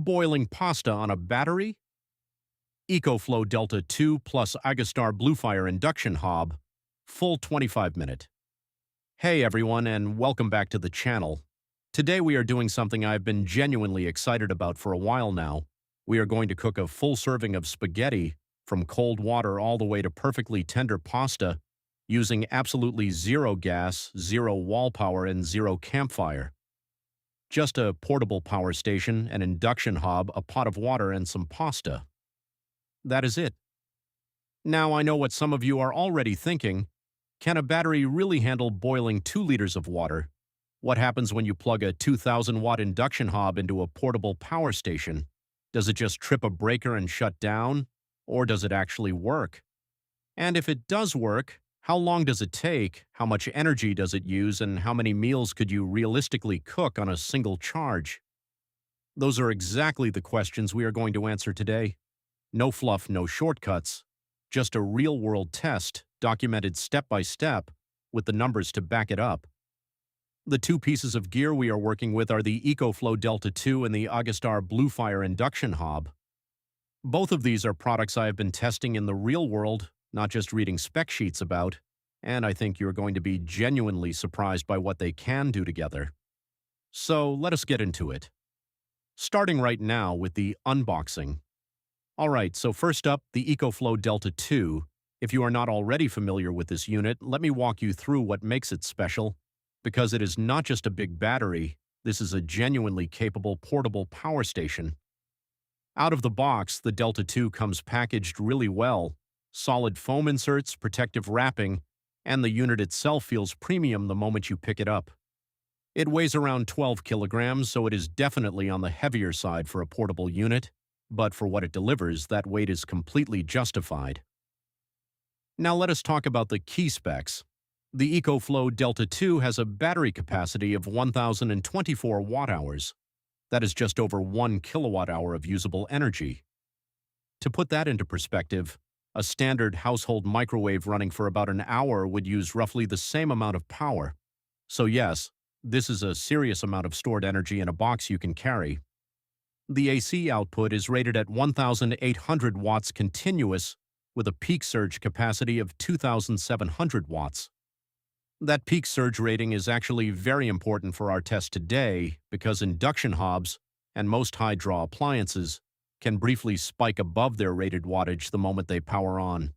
Boiling pasta on a battery? EcoFlow Delta 2 plus Agastar Bluefire induction hob, full 25-minute. Hey everyone, and welcome back to the channel. Today we are doing something I've been genuinely excited about for a while now. We are going to cook a full serving of spaghetti, from cold water all the way to perfectly tender pasta, using absolutely zero gas, zero wall power, and zero campfire. Just a portable power station, an induction hob, a pot of water, and some pasta. That is it. Now I know what some of you are already thinking. Can a battery really handle boiling 2 liters of water? What happens when you plug a 2,000-watt induction hob into a portable power station? Does it just trip a breaker and shut down? Or does it actually work? And if it does work, how long does it take, how much energy does it use, and how many meals could you realistically cook on a single charge? Those are exactly the questions we are going to answer today. No fluff, no shortcuts. Just a real-world test, documented step by step, with the numbers to back it up. The 2 pieces of gear we are working with are the EcoFlow Delta 2 and the Agastar Bluefire induction hob. Both of these are products I have been testing in the real world, not just reading spec sheets about, and I think you're going to be genuinely surprised by what they can do together. So let us get into it. Starting right now with the unboxing. Alright, so first up, the EcoFlow Delta 2. If you are not already familiar with this unit, let me walk you through what makes it special. Because it is not just a big battery, this is a genuinely capable portable power station. Out of the box, the Delta 2 comes packaged really well. Solid foam inserts, protective wrapping, and the unit itself feels premium the moment you pick it up. It weighs around 12 kilograms, so it is definitely on the heavier side for a portable unit, but for what it delivers, that weight is completely justified. Now let us talk about the key specs. The EcoFlow Delta 2 has a battery capacity of 1,024 watt-hours. That is just over 1 kilowatt-hour of usable energy. To put that into perspective, a standard household microwave running for about an hour would use roughly the same amount of power. So yes, this is a serious amount of stored energy in a box you can carry. The AC output is rated at 1,800 watts continuous, with a peak surge capacity of 2,700 watts. That peak surge rating is actually very important for our test today because induction hobs and most high-draw appliances can briefly spike above their rated wattage the moment they power on.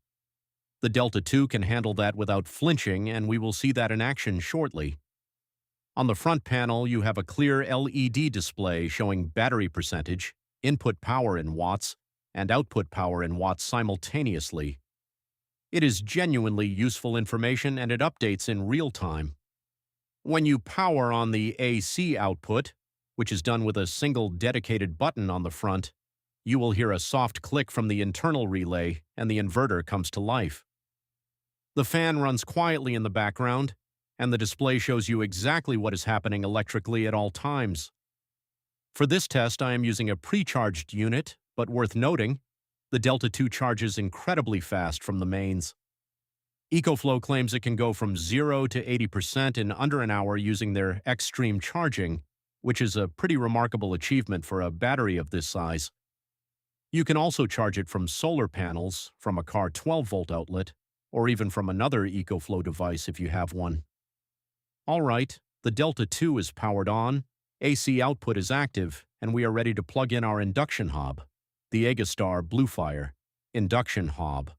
The Delta 2 can handle that without flinching, and we will see that in action shortly. On the front panel, you have a clear LED display showing battery percentage, input power in watts, and output power in watts simultaneously. It is genuinely useful information, and it updates in real time. When you power on the AC output, which is done with a single dedicated button on the front, you will hear a soft click from the internal relay, and the inverter comes to life. The fan runs quietly in the background, and the display shows you exactly what is happening electrically at all times. For this test, I am using a pre-charged unit, but worth noting, the Delta 2 charges incredibly fast from the mains. EcoFlow claims it can go from 0 to 80% in under an hour using their extreme charging, which is a pretty remarkable achievement for a battery of this size. You can also charge it from solar panels, from a car 12-volt outlet, or even from another EcoFlow device if you have one. Alright, the Delta 2 is powered on, AC output is active, and we are ready to plug in our induction hob, the Agastar Bluefire induction hob.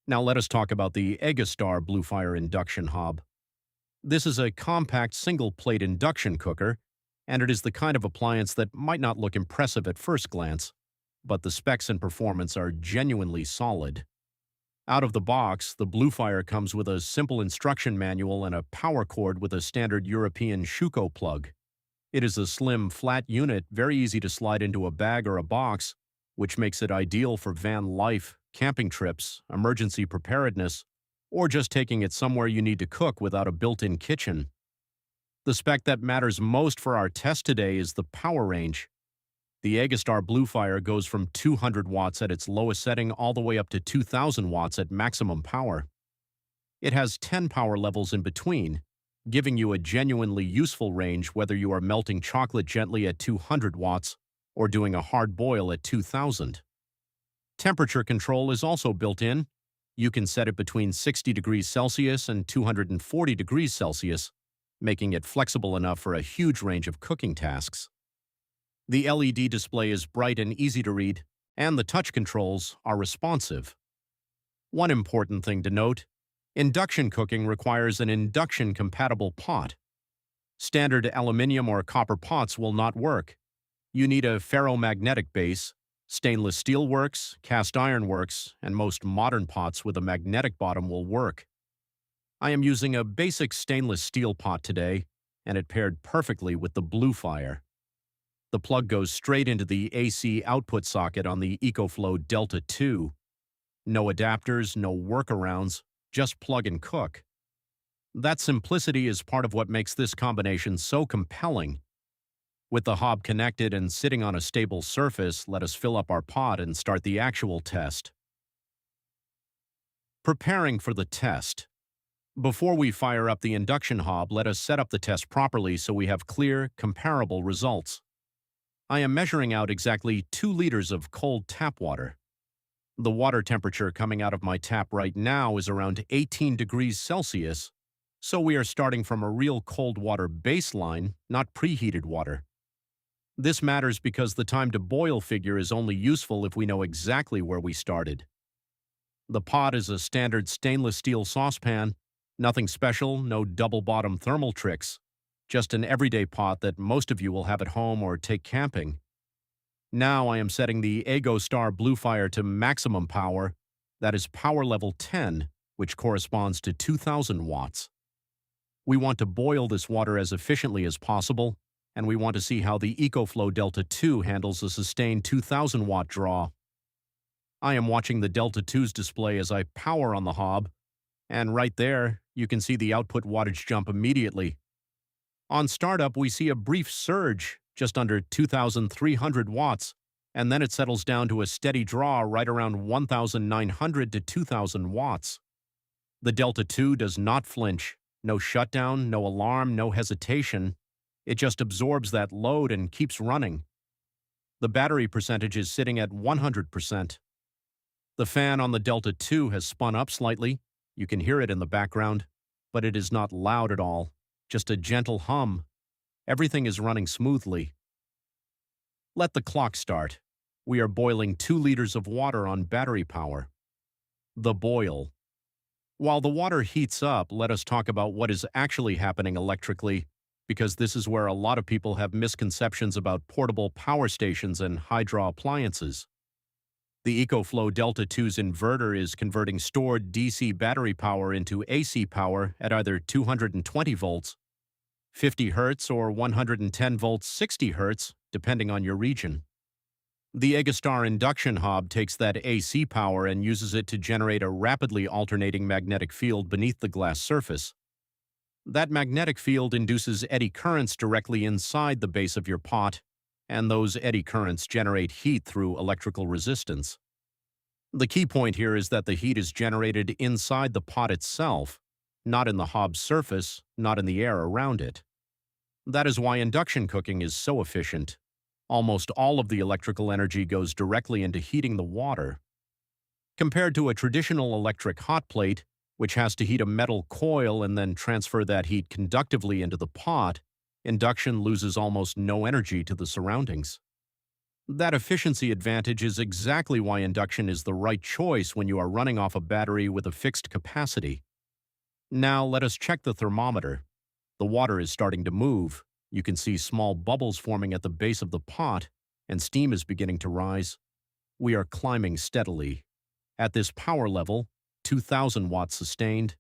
Now let us talk about the Agastar Bluefire induction hob. This is a compact single-plate induction cooker, and it is the kind of appliance that might not look impressive at first glance, but the specs and performance are genuinely solid. Out of the box, the Bluefire comes with a simple instruction manual and a power cord with a standard European Schuko plug. It is a slim, flat unit, very easy to slide into a bag or a box, which makes it ideal for van life, camping trips, emergency preparedness, or just taking it somewhere you need to cook without a built-in kitchen. The spec that matters most for our test today is the power range. The Agastar Bluefire goes from 200 watts at its lowest setting all the way up to 2,000 watts at maximum power. It has 10 power levels in between, giving you a genuinely useful range whether you are melting chocolate gently at 200 watts or doing a hard boil at 2000. Temperature control is also built in. You can set it between 60 degrees Celsius and 240 degrees Celsius, making it flexible enough for a huge range of cooking tasks. The LED display is bright and easy to read, and the touch controls are responsive. One important thing to note: induction cooking requires an induction-compatible pot. Standard aluminum or copper pots will not work. You need a ferromagnetic base. Stainless steel works, cast iron works, and most modern pots with a magnetic bottom will work. I am using a basic stainless steel pot today, and it paired perfectly with the Bluefire. The plug goes straight into the AC output socket on the EcoFlow DELTA 2. No adapters, no workarounds, just plug and cook. That simplicity is part of what makes this combination so compelling. With the hob connected and sitting on a stable surface, let us fill up our pot and start the actual test. Preparing for the test. Before we fire up the induction hob, let us set up the test properly so we have clear, comparable results. I am measuring out exactly 2 liters of cold tap water. The water temperature coming out of my tap right now is around 18 degrees Celsius, so we are starting from a real cold water baseline, not preheated water. This matters because the time to boil figure is only useful if we know exactly where we started. The pot is a standard stainless steel saucepan, nothing special, no double-bottom thermal tricks, just an everyday pot that most of you will have at home or take camping. Now I am setting the EcoStar Bluefire to maximum power, that is power level 10, which corresponds to 2000 watts. We want to boil this water as efficiently as possible, and we want to see how the EcoFlow DELTA 2 handles a sustained 2000 watt draw. I am watching the DELTA 2's display as I power on the hob, and right there, you can see the output wattage jump immediately. On startup, we see a brief surge, just under 2,300 watts, and then it settles down to a steady draw right around 1,900 to 2,000 watts. The DELTA 2 does not flinch. No shutdown, no alarm, no hesitation. It just absorbs that load and keeps running. The battery percentage is sitting at 100%. The fan on the DELTA 2 has spun up slightly. You can hear it in the background, but it is not loud at all, just a gentle hum. Everything is running smoothly. Let the clock start. We are boiling 2 liters of water on battery power. The boil. While the water heats up, let us talk about what is actually happening electrically, because this is where a lot of people have misconceptions about portable power stations and high-draw appliances. The EcoFlow DELTA 2's inverter is converting stored DC battery power into AC power at either 220 volts, 50 Hz, or 110 volts 60 Hz, depending on your region. The EcoStar induction hob takes that AC power and uses it to generate a rapidly alternating magnetic field beneath the glass surface. That magnetic field induces eddy currents directly inside the base of your pot, and those eddy currents generate heat through electrical resistance. The key point here is that the heat is generated inside the pot itself, not in the hob's surface, not in the air around it. That is why induction cooking is so efficient. Almost all of the electrical energy goes directly into heating the water. Compared to a traditional electric hot plate, which has to heat a metal coil and then transfer that heat conductively into the pot, induction loses almost no energy to the surroundings. That efficiency advantage is exactly why induction is the right choice when you are running off a battery with a fixed capacity. Now let us check the thermometer. The water is starting to move. You can see small bubbles forming at the base of the pot, and steam is beginning to rise. We are climbing steadily. At this power level, 2,000 watts sustained,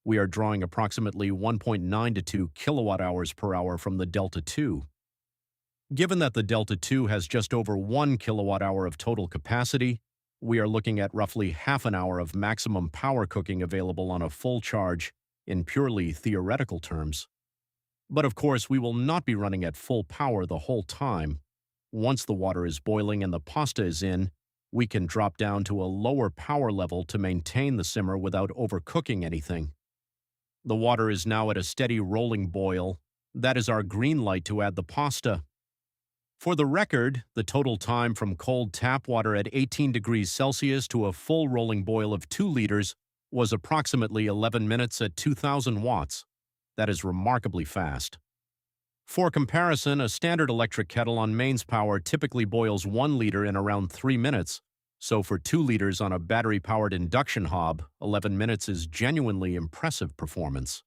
we are drawing approximately 1.9 to 2 kilowatt hours per hour from the DELTA 2. Given that the DELTA 2 has just over 1 kilowatt hour of total capacity, we are looking at roughly half an hour of maximum power cooking available on a full charge in purely theoretical terms. But of course, we will not be running at full power the whole time. Once the water is boiling and the pasta is in, we can drop down to a lower power level to maintain the simmer without overcooking anything. The water is now at a steady rolling boil. That is our green light to add the pasta. For the record, the total time from cold tap water at 18 degrees Celsius to a full rolling boil of 2 liters was approximately 11 minutes at 2,000 watts. That is remarkably fast. For comparison, a standard electric kettle on mains power typically boils 1 liter in around 3 minutes, so for 2 liters on a battery-powered induction hob, 11 minutes is genuinely impressive performance.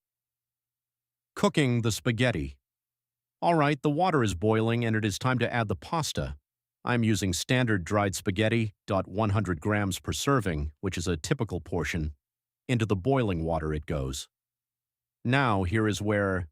Cooking the spaghetti. All right, the water is boiling and it is time to add the pasta. I'm using standard dried spaghetti, 100 grams per serving, which is a typical portion. Into the boiling water it goes. Now, here is where